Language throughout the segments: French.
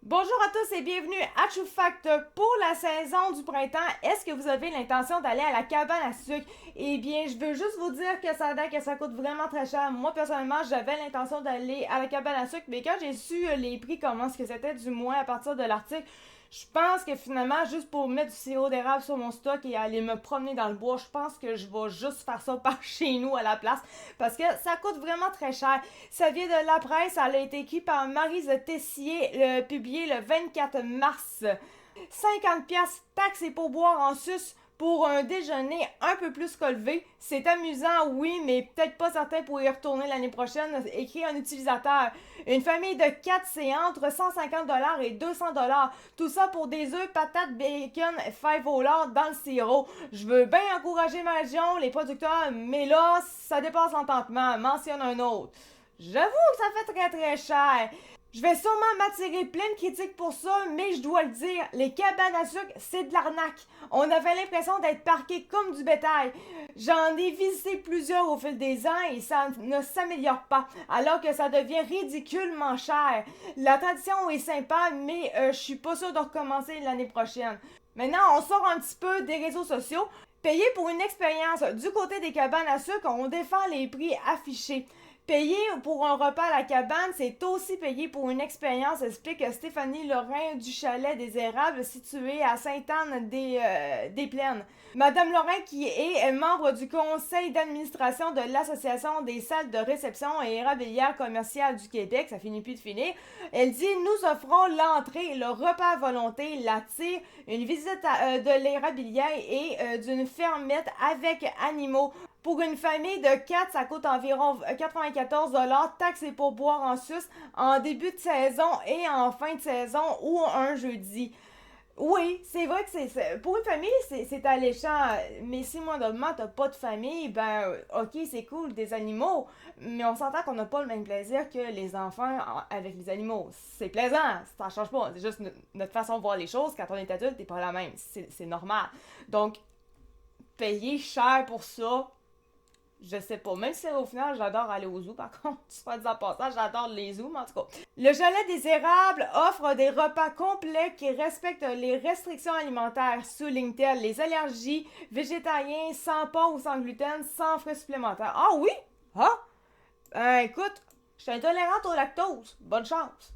Bonjour à tous et bienvenue à True Fact. Pour la saison du printemps, est-ce que vous avez l'intention d'aller à la cabane à sucre? Eh bien, je veux juste vous dire que ça a l'air que ça coûte vraiment très cher. Moi, personnellement, j'avais l'intention d'aller à la cabane à sucre, mais quand j'ai su les prix, comment ce que c'était du moins à partir de l'article, je pense que finalement, juste pour mettre du sirop d'érable sur mon stock et aller me promener dans le bois, je pense que je vais juste faire ça par chez nous à la place parce que ça coûte vraiment très cher. Ça vient de la presse, ça a été écrit par Maryse Tessier, publié le 24 mars. 50$ taxes et pourboires en sus pour un déjeuner un peu plus relevé. C'est amusant, oui, mais peut-être pas certain pour y retourner l'année prochaine, écrit un utilisateur. Une famille de 4, c'est entre 150$ et 200$. Tout ça pour des œufs, patates, bacon, fèves au lard dans le sirop. Je veux bien encourager ma région, les producteurs, mais là, ça dépasse l'entendement. Mentionne un autre. J'avoue que ça fait très très cher. Je vais sûrement m'attirer plein de critiques pour ça, mais je dois le dire, les cabanes à sucre, c'est de l'arnaque. On avait l'impression d'être parqués comme du bétail. J'en ai visité plusieurs au fil des ans et ça ne s'améliore pas, alors que ça devient ridiculement cher. La tradition est sympa, mais je suis pas sûre de recommencer l'année prochaine. Maintenant, on sort un petit peu des réseaux sociaux. Payer pour une expérience. Du côté des cabanes à sucre, on défend les prix affichés. Payer pour un repas à la cabane, c'est aussi payer pour une expérience, explique Stéphanie Lorrain du chalet des Érables situé à Sainte-Anne-des-Plaines. Madame Lorrain, qui est membre du conseil d'administration de l'Association des salles de réception et érablières commerciales du Québec, ça finit plus de finir, elle dit « Nous offrons l'entrée, le repas à volonté, la tire, une visite de l'érablière et d'une fermette avec animaux. » Pour une famille de 4, ça coûte environ 94$, taxes et pourboires en sus, en début de saison et en fin de saison ou un jeudi. Oui, c'est vrai que pour une famille, c'est alléchant. Mais si moindrement t'as pas de famille, ben ok, c'est cool, des animaux. Mais on s'entend qu'on n'a pas le même plaisir que les enfants avec les animaux. C'est plaisant, ça change pas. C'est juste notre façon de voir les choses. Quand on est adulte, t'es pas la même. C'est normal. Donc, payer cher pour ça, je sais pas. Même si au final, j'adore aller au zoo, par contre. Soit disant passage, j'adore les zoos, mais en tout cas. Le chalet des érables offre des repas complets qui respectent les restrictions alimentaires, souligne-t-elle. Les allergies, végétariens, sans porc ou sans gluten, sans frais supplémentaires. Ah oui? Ah? Écoute, je suis intolérante au lactose. Bonne chance.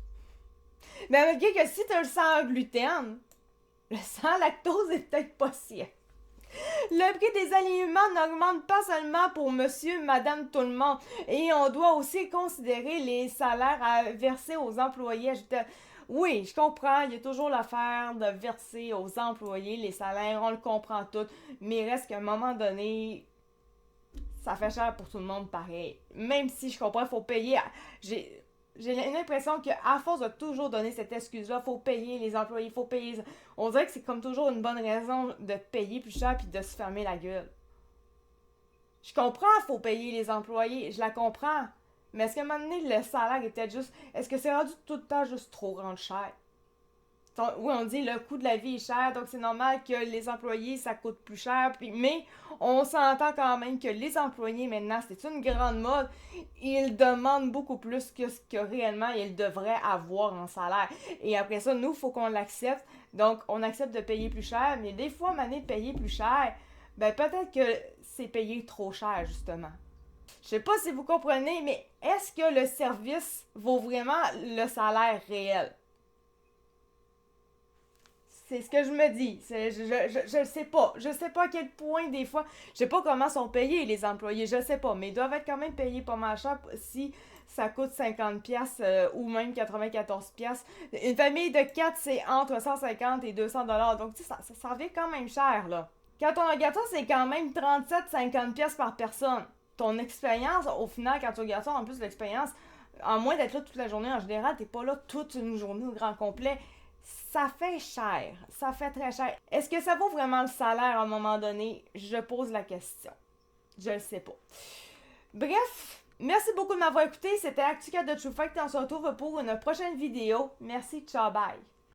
Mais malgré que si t'as le sans gluten, le sans lactose est peut-être pas si. Le prix des aliments n'augmente pas seulement pour monsieur, madame, tout le monde. Et on doit aussi considérer les salaires à verser aux employés. Oui, je comprends, il y a toujours l'affaire de verser aux employés les salaires, on le comprend tout. Mais il reste qu'à un moment donné, ça fait cher pour tout le monde pareil. Même si je comprends, il faut payer. J'ai l'impression qu'à force de toujours donner cette excuse-là, faut payer les employés, faut payer. On dirait que c'est comme toujours une bonne raison de payer plus cher puis de se fermer la gueule. Je comprends, faut payer les employés, je la comprends. Mais est-ce qu'à un moment donné, le salaire est peut-être juste. Est-ce que c'est rendu tout le temps juste trop rendre cher? Oui, on dit le coût de la vie est cher, donc c'est normal que les employés, ça coûte plus cher. Mais on s'entend quand même que les employés, maintenant, c'est une grande mode. Ils demandent beaucoup plus que ce que réellement ils devraient avoir en salaire. Et après ça, nous, il faut qu'on l'accepte. Donc, on accepte de payer plus cher. Mais des fois, de payer plus cher, ben peut-être que c'est payé trop cher, justement. Je sais pas si vous comprenez, mais est-ce que le service vaut vraiment le salaire réel? C'est ce que je me dis. Je sais pas. Je sais pas à quel point, des fois. Je sais pas comment sont payés les employés. Je sais pas. Mais ils doivent être quand même payés pas mal cher si ça coûte 50$ ou même 94$. Une famille de 4, c'est entre 150 et 200$. Donc, tu sais, ça revient quand même cher, là. Quand on regarde ça, c'est quand même 37-50$ par personne. Ton expérience, au final, quand tu regardes ça, en plus, l'expérience, en moins d'être là toute la journée, en général, t'es pas là toute une journée au grand complet. Ça fait cher. Ça fait très cher. Est-ce que ça vaut vraiment le salaire à un moment donné? Je pose la question. Je le sais pas. Bref, merci beaucoup de m'avoir écouté. C'était ActuCat de True Fact et on se retrouve pour une prochaine vidéo. Merci, ciao, bye.